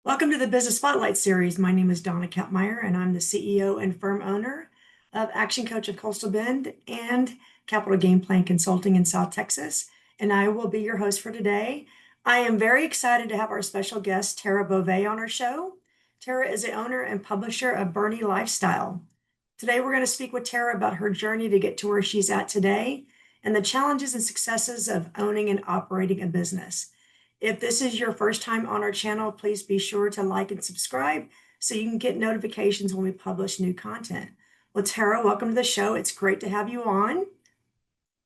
Welcome to the Business Spotlight series. My name is Dona Kappmeyer, and I'm the CEO and firm owner of Action Coach of Coastal Bend and Capital Game Plan Consulting in South Texas. And I will be your host for today. I am very excited to have our special guest, Tara Bové, on our show. Tara is the owner and publisher of Boerne Lifestyle. Today, we're going to speak with Tara about her journey to get to where she's at today and the challenges and successes of owning and operating a business. If this is your first time on our channel, please be sure to like and subscribe so you can get notifications when we publish new content. Well, Tara, welcome to the show. It's great to have you on.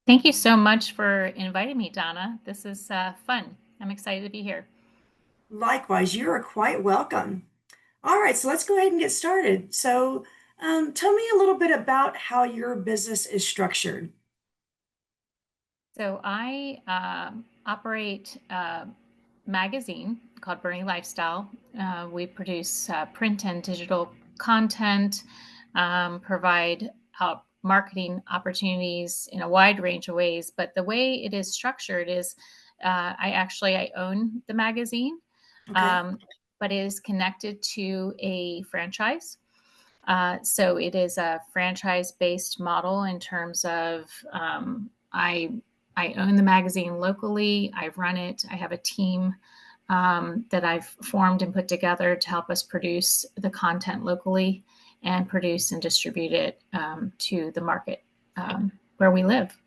Thank you so much for inviting me, Donna. This is fun. I'm excited to be here. Likewise, you are quite welcome. All right, so let's go ahead and get started. So tell me a little bit about how your business is structured. So I operate a magazine called Boerne Lifestyle. We produce print and digital content, provide marketing opportunities in a wide range of ways. But the way it is structured is I own the magazine, Okay. but it is connected to a franchise. So it is a franchise-based model in terms of I own the magazine locally. I run it. I have a team that I've formed and put together to help us produce the content locally and produce and distribute it to the market where we live.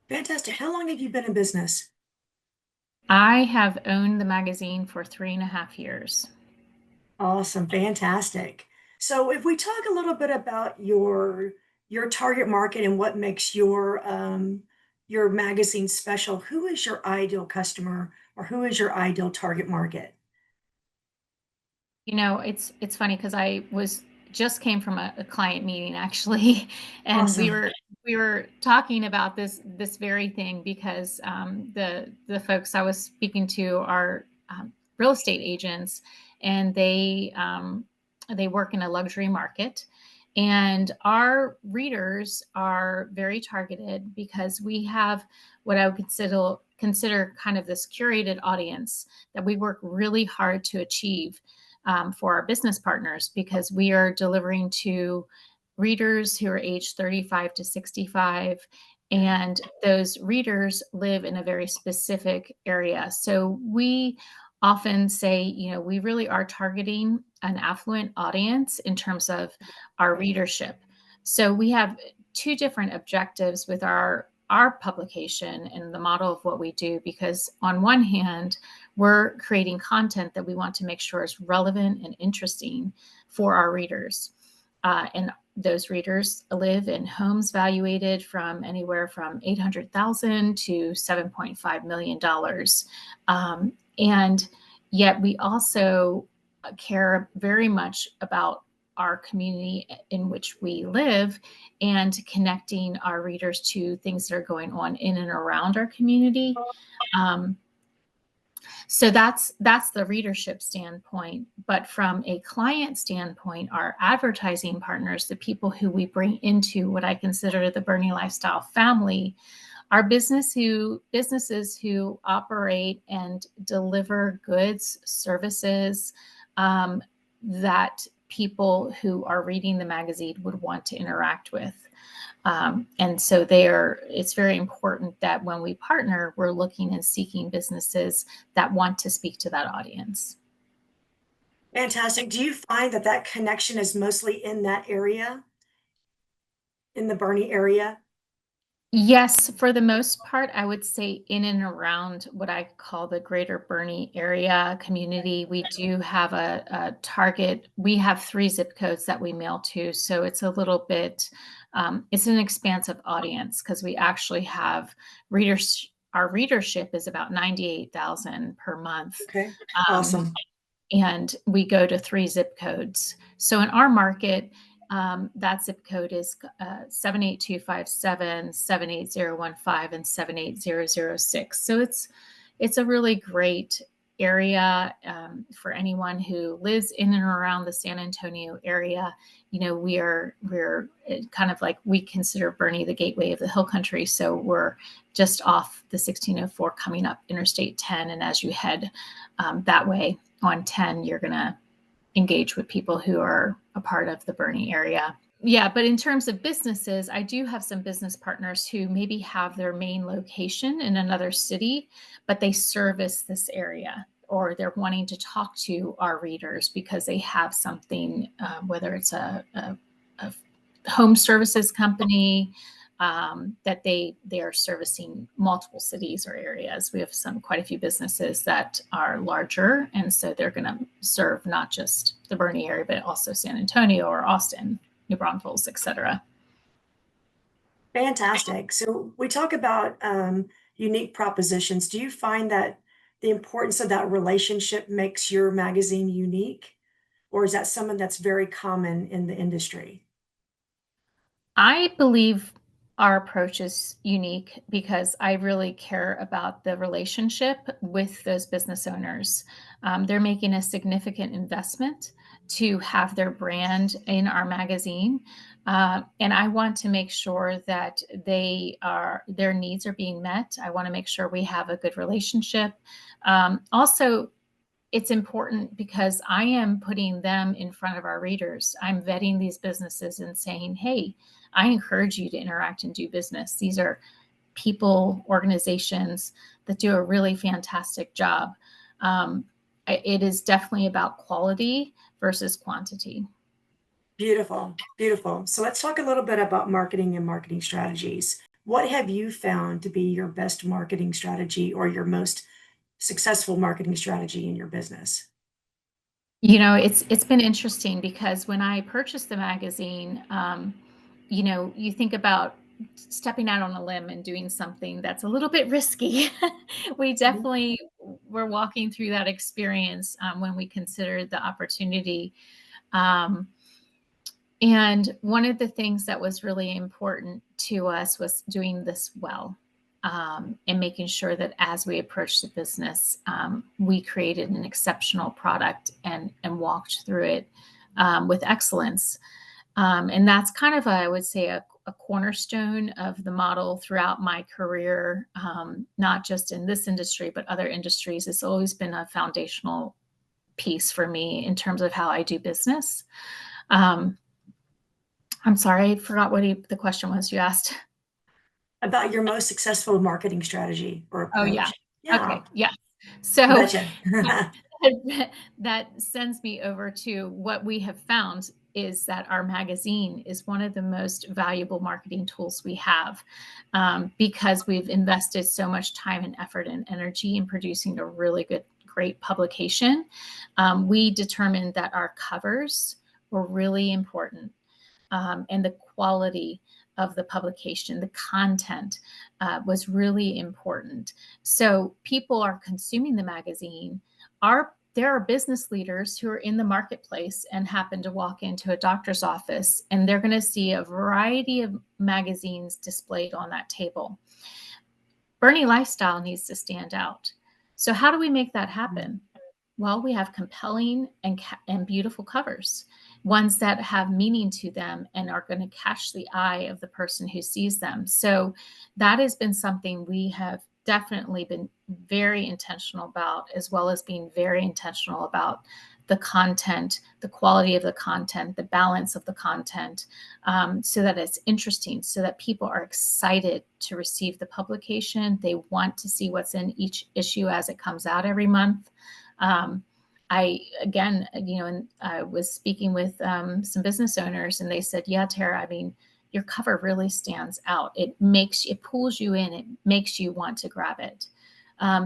Fantastic. How long have you been in business? I have owned the magazine for 3.5 years. Awesome. Fantastic. So if we talk a little bit about your target market and what makes your magazine special, who is your ideal customer or who is your ideal target market? You know, it's funny because I just came from a client meeting actually, and we Awesome. were talking about this very thing because the folks I was speaking to are real estate agents, and they work in a luxury market, and our readers are very targeted because we have what I would consider kind of this curated audience that we work really hard to achieve for our business partners, because we are delivering to readers who are aged 35 to 65. And those readers live in a very specific area. So we often say, you know, we really are targeting an affluent audience in terms of our readership. So we have two different objectives with our publication and the model of what we do, because on one hand, we're creating content that we want to make sure is relevant and interesting for our readers. And those readers live in homes valuated from anywhere from $800,000 to $7.5 million. And yet we also care very much about our community in which we live and connecting our readers to things that are going on in and around our community. So that's the readership standpoint. But from a client standpoint, our advertising partners, the people who we bring into what I consider the Boerne Lifestyle family, are businesses who operate and deliver goods, services that people who are reading the magazine would want to interact with. And so it's very important that when we partner, we're looking and seeking businesses that want to speak to that audience. Fantastic. Do you find that that connection is mostly in that area, in the Boerne area? Yes, for the most part, I would say in and around what I call the greater Boerne area community. We do have a target. We have 3 zip codes that we mail to. So it's a little bit, it's an expansive audience because we actually have readers. Our readership is about 98,000 per month. Okay. Um, Awesome. and we go to 3 zip codes. So in our market, that zip code is 78257, 78015, and 78006. So it's a really great area for anyone who lives in and around the San Antonio area. You know, we're kind of like, we consider Boerne the gateway of the hill country. So we're just off the 1604 coming up Interstate 10, and as you head that way, on 10, you're going to engage with people who are a part of the Boerne area. Yeah, but in terms of businesses, I do have some business partners who maybe have their main location in another city, but they service this area, or they're wanting to talk to our readers because they have something, whether it's a home services company, that they are servicing multiple cities or areas. We have quite a few businesses that are larger, and so they're going to serve not just the Boerne area, but also San Antonio or Austin, New Braunfels, etc. Fantastic. So we talk about unique propositions. Do you find that the importance of that relationship makes your magazine unique, or is that something that's very common in the industry? I believe our approach is unique because I really care about the relationship with those business owners. They're making a significant investment to have their brand in our magazine. And I want to make sure that their needs are being met. I want to make sure we have a good relationship. Also, it's important because I am putting them in front of our readers. I'm vetting these businesses and saying, hey, I encourage you to interact and do business. These are people, organizations that do a really fantastic job. It is definitely about quality versus quantity. Beautiful, beautiful. So let's talk a little bit about marketing and marketing strategies. What have you found to be your best marketing strategy or your most successful marketing strategy in your business? It's been interesting because when I purchased the magazine, you think about stepping out on a limb and doing something that's a little bit risky. We Mhm. definitely were walking through that experience when we considered the opportunity. Um, and one of the things that was really important to us was doing this well, and making sure that as we approached the business, we created an exceptional product and walked through it with excellence. And that's kind of, I would say, a cornerstone of the model throughout my career, not just in this industry, but other industries. It's always been a foundational piece for me in terms of how I do business. Um, I'm sorry, I forgot what the question was you asked. About your most successful marketing strategy or Oh, yeah. approach. Yeah, Okay, yeah. So betcha. that sends me over to what we have found is that our magazine is one of the most valuable marketing tools we have, because we've invested so much time and effort and energy in producing a really great publication. We determined that our covers were really important, and the quality of the publication, the content was really important. So people are consuming the magazine. There are business leaders who are in the marketplace and happen to walk into a doctor's office, and they're going to see a variety of magazines displayed on that table. Boerne Lifestyle needs to stand out. So how do we make that happen? Well, we have compelling and beautiful covers, ones that have meaning to them and are going to catch the eye of the person who sees them. So that has been something we have definitely been very intentional about, as well as being very intentional about the content, the quality of the content, the balance of the content, so that it's interesting, so that people are excited to receive the publication. They want to see what's in each issue as it comes out every month. I again, and I was speaking with some business owners, and they said, "Yeah, Tara, I mean, your cover really stands out. It pulls you in. It makes you want to grab it."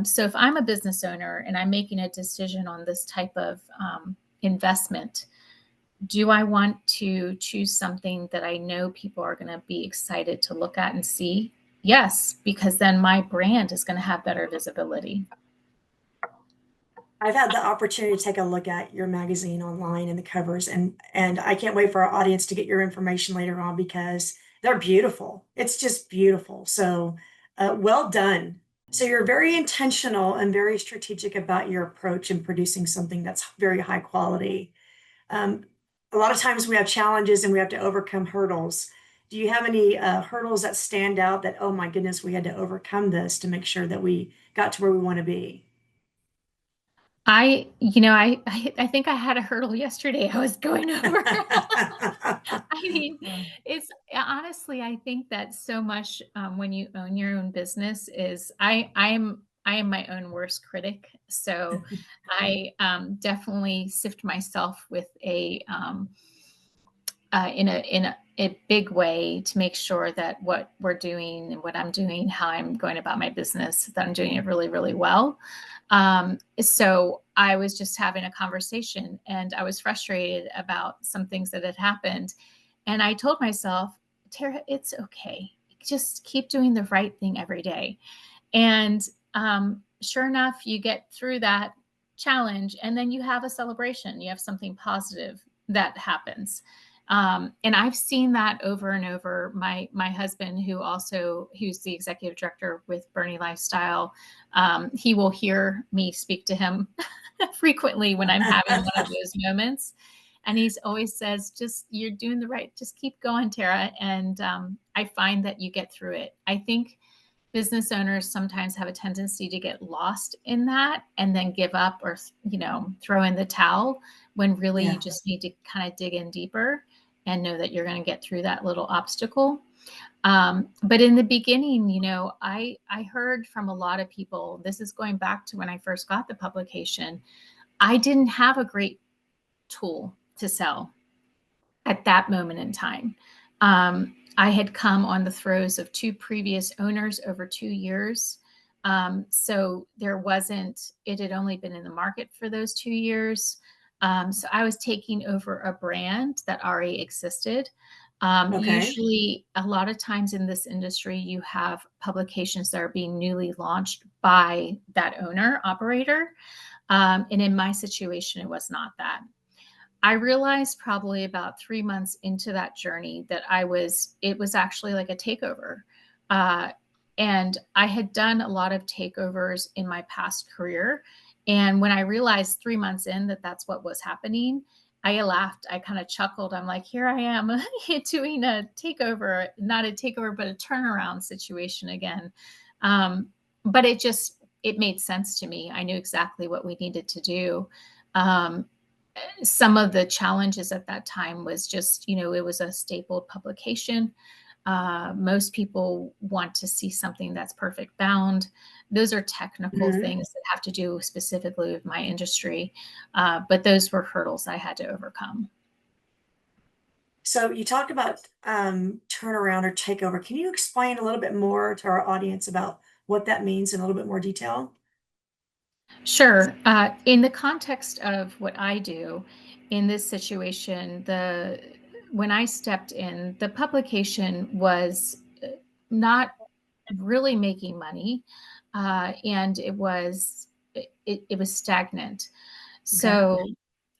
So if I'm a business owner and I'm making a decision on this type of investment, do I want to choose something that I know people are going to be excited to look at and see? Yes, because then my brand is going to have better visibility. I've had the opportunity to take a look at your magazine online and the covers, and I can't wait for our audience to get your information later on because they're beautiful. It's just beautiful. So, well done. So you're very intentional and very strategic about your approach in producing something that's very high quality. Um, a lot of times we have challenges and we have to overcome hurdles. Do you have any hurdles that stand out that, oh my goodness, we had to overcome this to make sure that we got to where we want to be? I think I had a hurdle yesterday I was going over. I mean, it's honestly, I think that so much when you own your own business is I am my own worst critic. So I definitely sift myself with a big way to make sure that what we're doing and what I'm doing, how I'm going about my business, that I'm doing it really, really well. So I was just having a conversation and I was frustrated about some things that had happened. And I told myself, Tara, it's okay. Just keep doing the right thing every day. And sure enough, you get through that challenge and then you have a celebration. You have something positive that happens. And I've seen that over and over. My husband, who's the executive director with Boerne Lifestyle, he will hear me speak to him frequently when I'm having one of those moments. And he's always says, just you're doing the right, just keep going, Tara. And I find that you get through it. I think business owners sometimes have a tendency to get lost in that and then give up or throw in the towel when really you Yeah. just need to kind of dig in deeper and know that you're going to get through that little obstacle. But in the beginning, I heard from a lot of people, this is going back to when I first got the publication, I didn't have a great tool to sell at that moment in time. I had come on the throes of two previous owners over 2 years. So it had only been in the market for those 2 years. So I was taking over a brand that already existed. Okay. Usually, a lot of times in this industry, you have publications that are being newly launched by that owner operator. And in my situation, it was not that. I realized probably about 3 months into that journey that it was actually like a takeover. Uh, and I had done a lot of takeovers in my past career. And when I realized 3 months in that that's what was happening, I laughed. I kind of chuckled. I'm like, here I am doing a takeover, not a takeover, but a turnaround situation again. But it made sense to me. I knew exactly what we needed to do. Um, some of the challenges at that time was just, it was a stapled publication. Most people want to see something that's perfect bound. Those are technical Mhm. things that have to do specifically with my industry. But those were hurdles I had to overcome. So you talked about turnaround or takeover. Can you explain a little bit more to our audience about what that means in a little bit more detail? Sure. In the context of what I do in this situation, the when I stepped in, the publication was not really making money, and it was stagnant. Okay. So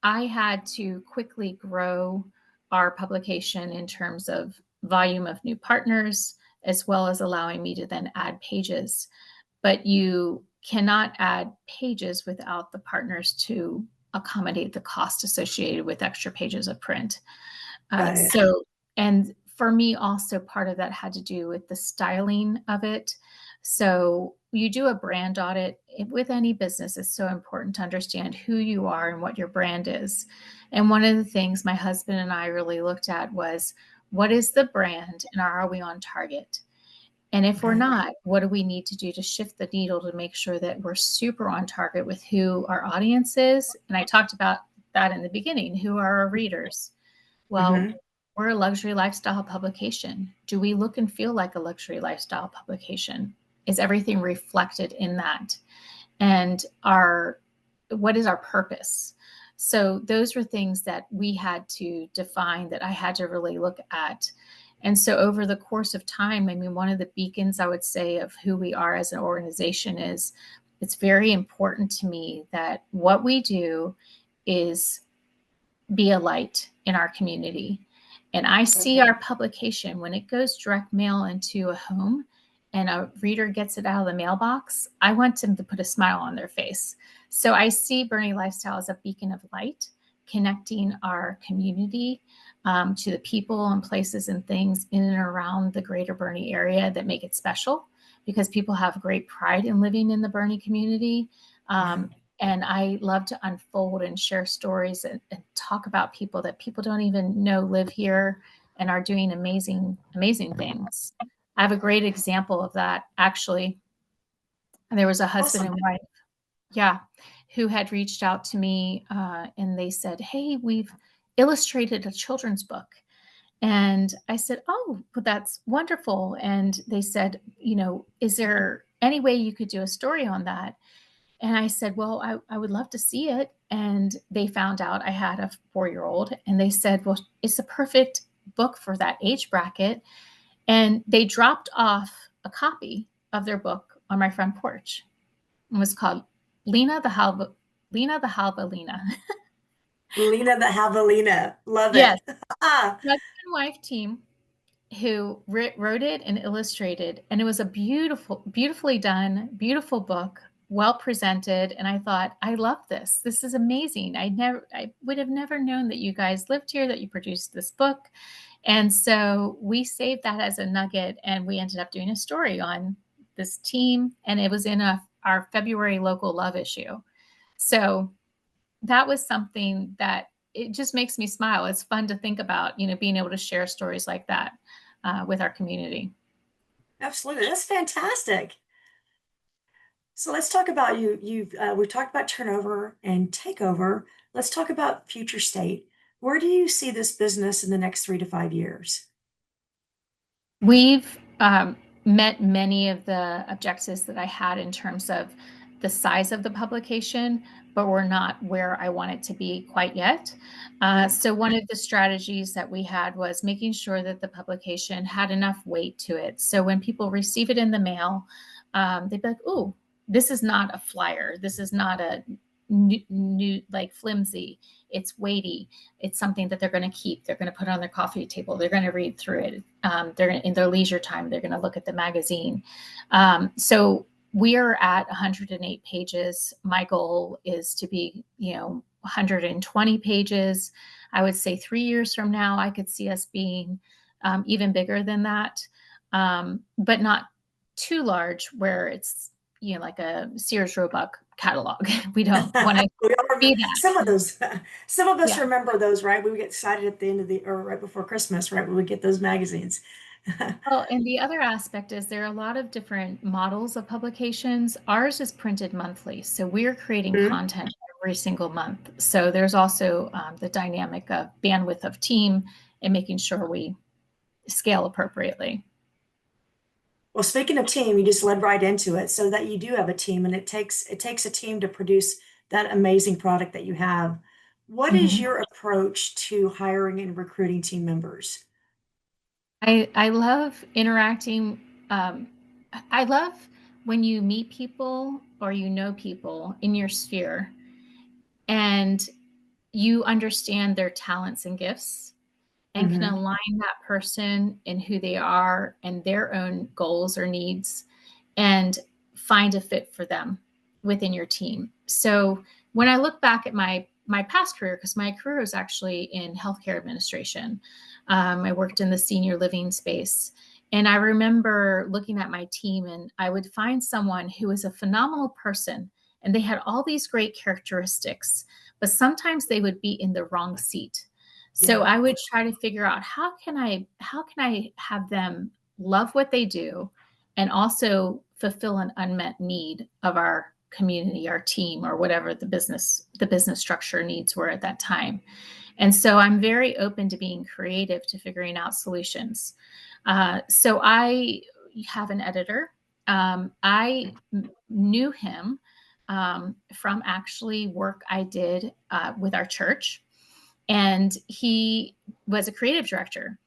I had to quickly grow our publication in terms of volume of new partners, as well as allowing me to then add pages. But you cannot add pages without the partners to accommodate the cost associated with extra pages of print. Uh, Got it. so, and for me, also part of that had to do with the styling of it. So, you do a brand audit with any business. It's so important to understand who you are and what your brand is. And one of the things my husband and I really looked at was what is the brand and are we on target? And if we're Okay. not, what do we need to do to shift the needle to make sure that we're super on target with who our audience is? And I talked about that in the beginning. Who are our readers? Well, Hmm. we're a luxury lifestyle publication. Do we look and feel like a luxury lifestyle publication? Is everything reflected in that? And what is our purpose? So those were things that we had to define, that I had to really look at. And so over the course of time, I mean, one of the beacons I would say of who we are as an organization is it's very important to me that what we do is be a light in our community. And I see our publication when it goes direct mail into a home and a reader gets it out of the mailbox, I want them to put a smile on their face. So I see Boerne Lifestyle as a beacon of light, connecting our community to the people and places and things in and around the greater Boerne area that make it special because people have great pride in living in the Boerne community. Yeah. And I love to unfold and share stories and talk about people that people don't even know live here and are doing amazing, amazing things. I have a great example of that, actually. There was a husband Awesome. and wife, yeah, who had reached out to me, and they said, "Hey, we've illustrated a children's book." And I said, "Oh, well, that's wonderful." And they said, "Is there any way you could do a story on that?" And I said, "Well, I would love to see it." And they found out I had a 4-year-old, and they said, "Well, it's a perfect book for that age bracket." And they dropped off a copy of their book on my front porch. It was called Lena the Halva, Lena the Halvalina. Lena the Javelina. Love Yes, it. Ah, husband and wife team who wrote it and illustrated, and it was a beautifully done, beautiful book, well presented. And I thought, I love this. This is amazing. I would have never known that you guys lived here, that you produced this book. And so we saved that as a nugget, and we ended up doing a story on this team, and it was in our February local love issue. So that was something that it just makes me smile. It's fun to think about, being able to share stories like that with our community. absolutely. That's fantastic. So let's talk about you. We've talked about turnover and takeover. Let's talk about future state. Where do you see this business in the next 3 to 5 years? We've met many of the objectives that I had in terms of the size of the publication, but we're not where I want it to be quite yet. Yeah. So one of the strategies that we had was making sure that the publication had enough weight to it. So when people receive it in the mail, they'd be like, "Ooh, this is not a flyer. This is not a new like flimsy. It's weighty. It's something that they're going to keep. They're going to put on their coffee table. They're going to read through it. They're in their leisure time. They're going to look at the magazine." So we are at 108 pages. My goal is to be, 120 pages. I would say 3 years from now, I could see us being even bigger than that, but not too large where it's, like a Sears Roebuck catalog. We don't want to We all be remember some of that. those. Some of us Yeah. remember those, right? We would get excited at the end of the or right before Christmas, right? We would get those magazines. Well, and the other aspect is there are a lot of different models of publications. Ours is printed monthly, so we're creating Mhm. content every single month. So there's also the dynamic of bandwidth of team and making sure we scale appropriately. Well, speaking of team, you just led right into it, so that you do have a team, and it takes a team to produce that amazing product that you have. What is Mhm. your approach to hiring and recruiting team members? I love interacting. Um, I love when you meet people or people in your sphere and you understand their talents and gifts and can Hmm. align that person in who they are and their own goals or needs and find a fit for them within your team. So when I look back at my past career, because my career was actually in healthcare administration, I worked in the senior living space. And I remember looking at my team, and I would find someone who was a phenomenal person and they had all these great characteristics, but sometimes they would be in the wrong seat. So Yeah. I would try to figure out how can I have them love what they do and also fulfill an unmet need of our community, our team, or whatever the business structure needs were at that time. And so I'm very open to being creative to figuring out solutions. So I have an editor. I knew him from actually work I did with our church, and he was a creative director.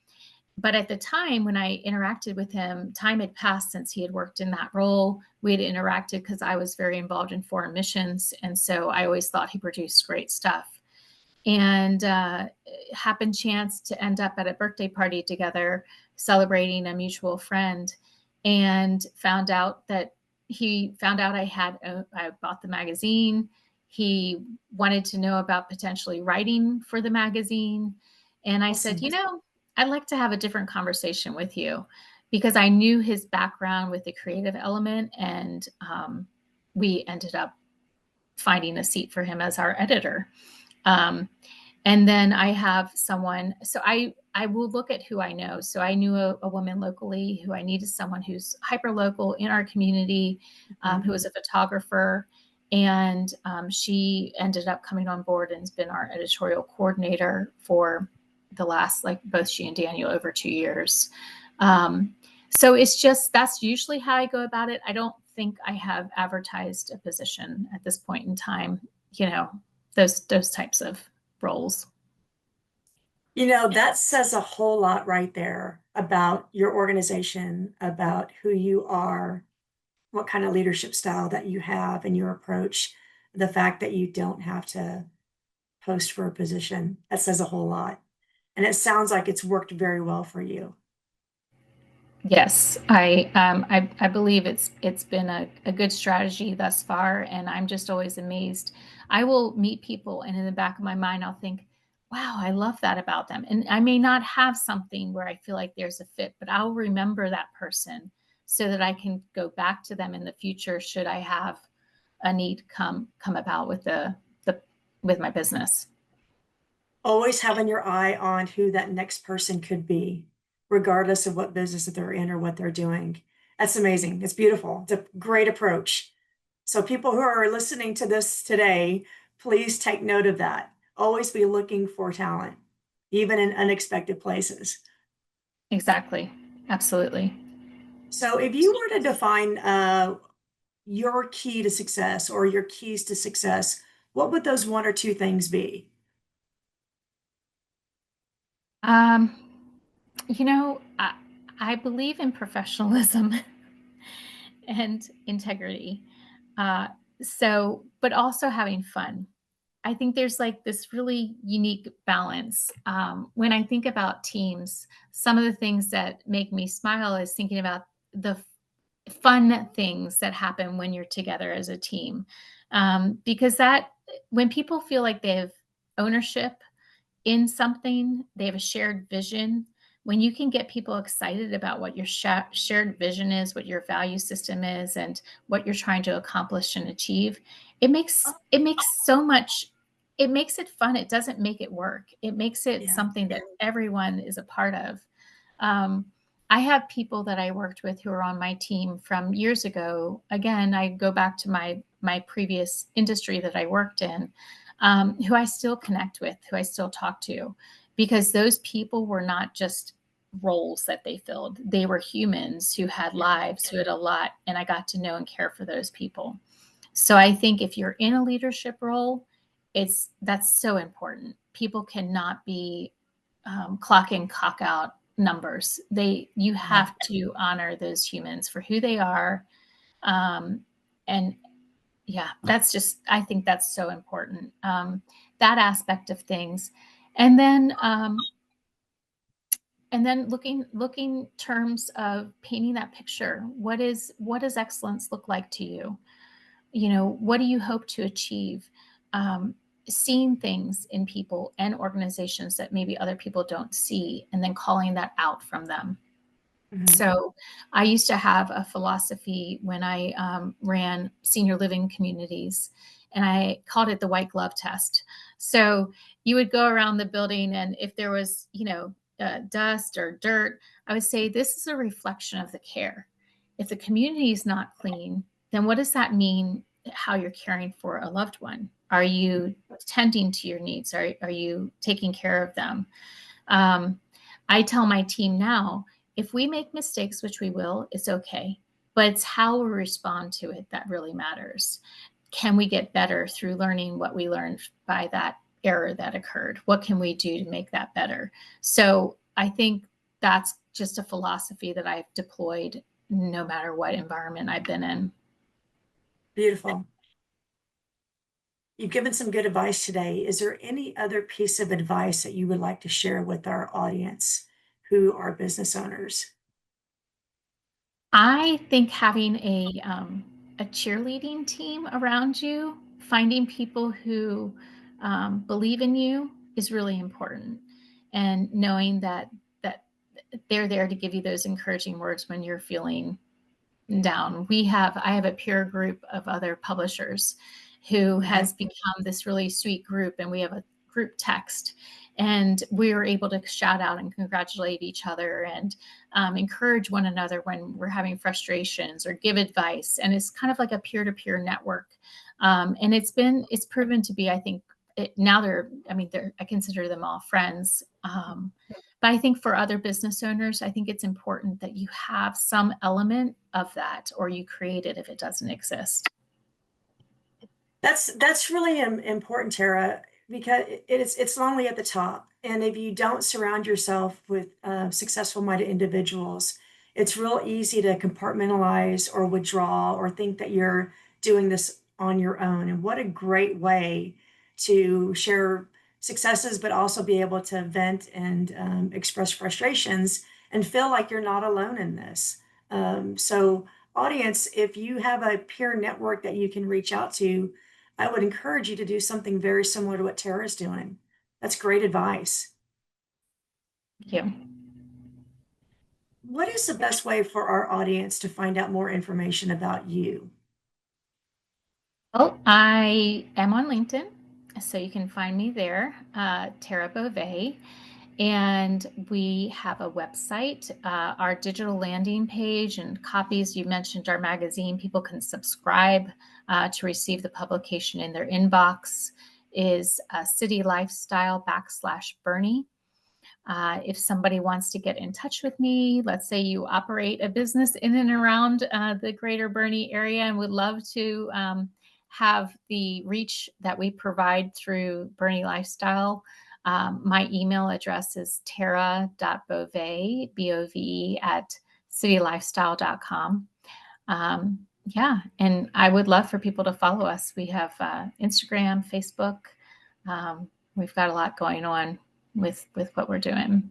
But at the time when I interacted with him, time had passed since he had worked in that role. We had interacted because I was very involved in foreign missions. And so I always thought he produced great stuff. And happened chance to end up at a birthday party together, celebrating a mutual friend, and he found out I bought the magazine. He wanted to know about potentially writing for the magazine. And I said, Awesome. I'd like to have a different conversation with you, because I knew his background with the creative element, and we ended up finding a seat for him as our editor. And then I have someone, so I will look at who I know. So I knew a woman locally who I needed someone who's hyper local in our community, who was a photographer. And she ended up coming on board and has been our editorial coordinator for the last, like both she and Daniel, over 2 years. So it's just, that's usually how I go about it. I don't think I have advertised a position at this point in time, those types of roles. That says a whole lot right there about your organization, about who you are, what kind of leadership style that you have and your approach. The fact that you don't have to post for a position, that says a whole lot. And it sounds like it's worked very well for you. Yes, I believe it's been a good strategy thus far, and I'm just always amazed. I will meet people, and in the back of my mind, I'll think, "Wow, I love that about them." And I may not have something where I feel like there's a fit, but I'll remember that person so that I can go back to them in the future should I have a need come about with the with my business. Always having your eye on who that next person could be, regardless of what business that they're in or what they're doing. That's amazing. It's beautiful. It's a great approach. So people who are listening to this today, please take note of that. Always be looking for talent, even in unexpected places. Exactly. Absolutely. So if you were to define your key to success or your keys to success, what would those one or two things be? Um, I believe in professionalism and integrity. Uh, but also having fun. I think there's like this really unique balance. When I think about teams, some of the things that make me smile is thinking about the fun things that happen when you're together as a team. Because that, when people feel like they have ownership in something, they have a shared vision. When you can get people excited about what your shared vision is, what your value system is, and what you're trying to accomplish and achieve, it makes so much. It makes it fun. It doesn't make it work. It makes it Yeah. something that everyone is a part of. Um, I have people that I worked with who are on my team from years ago. Again, I go back to my previous industry that I worked in, who I still connect with, who I still talk to, because those people were not just roles that they filled. They were humans who had lives, who had a lot, and I got to know and care for those people. So I think if you're in a leadership role, that's so important. People cannot be clock in, clock out numbers. You Yeah. have to honor those humans for who they are, um, and yeah, I think that's so important. That aspect of things. And then, looking terms of painting that picture. What does excellence look like to you? What do you hope to achieve? Um, Seeing things in people and organizations that maybe other people don't see, and then calling that out from them. Mhm. So I used to have a philosophy when I ran senior living communities, and I called it the white glove test. So you would go around the building, and if there was, dust or dirt, I would say this is a reflection of the care. If the community is not clean, then what does that mean? How you're caring for a loved one? Are you tending to your needs? Are you taking care of them? Um, I tell my team now, if we make mistakes, which we will, it's okay. But it's how we respond to it that really matters. Can we get better through learning what we learned by that error that occurred? What can we do to make that better? So I think that's just a philosophy that I've deployed no matter what environment I've been in. Beautiful. You've given some good advice today. Is there any other piece of advice that you would like to share with our audience who are business owners? I think having a cheerleading team around you, finding people who believe in you, is really important, and knowing that they're there to give you those encouraging words when you're feeling down. I have a peer group of other publishers, who Okay. has become this really sweet group, and we have a group text, and we are able to shout out and congratulate each other and encourage one another when we're having frustrations or give advice. And it's kind of like a peer-to-peer network. And it's proven to be, I think, now I consider them all friends. But I think for other business owners, I think it's important that you have some element of that, or you create it if it doesn't exist. That's really important, Tara, because it's lonely at the top, and if you don't surround yourself with successful-minded individuals, it's real easy to compartmentalize or withdraw or think that you're doing this on your own. And what a great way to share successes, but also be able to vent and express frustrations and feel like you're not alone in this. So, audience, if you have a peer network that you can reach out to, I would encourage you to do something very similar to what Tara's doing. That's great advice. Thank you. What is the best way for our audience to find out more information about you? Oh, I am on LinkedIn, so you can find me there, Tara Bové. And we have a website, our digital landing page and copies. You mentioned our magazine. People can subscribe to receive the publication in their inbox. Is City Lifestyle /Bernie. If somebody wants to get in touch with me, let's say you operate a business in and around the greater Boerne area and would love to have the reach that we provide through Boerne Lifestyle, my email address is tara.bove, B-O-V-E, at citylifestyle.com. Yeah, and I would love for people to follow us. We have Instagram, Facebook. We've got a lot going on with what we're doing.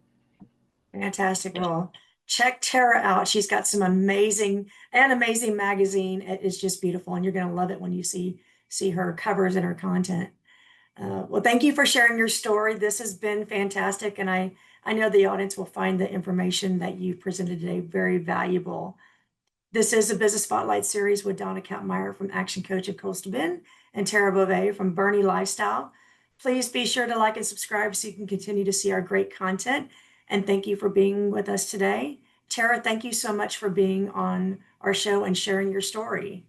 Fantastic. Well, check Tara out. She's got some amazing magazine. It is just beautiful, and you're going to love it when you see her covers and her content. Well, thank you for sharing your story. This has been fantastic, and I know the audience will find the information that you presented today very valuable. This is a Business Spotlight series with Dona Kappmeyer from Action Coach of Coastal Bend and Tara Bové from Boerne Lifestyle. Please be sure to like and subscribe so you can continue to see our great content. And thank you for being with us today. Tara, thank you so much for being on our show and sharing your story.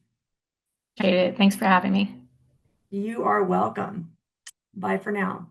Appreciate it. Thanks for having me. You are welcome. Bye for now.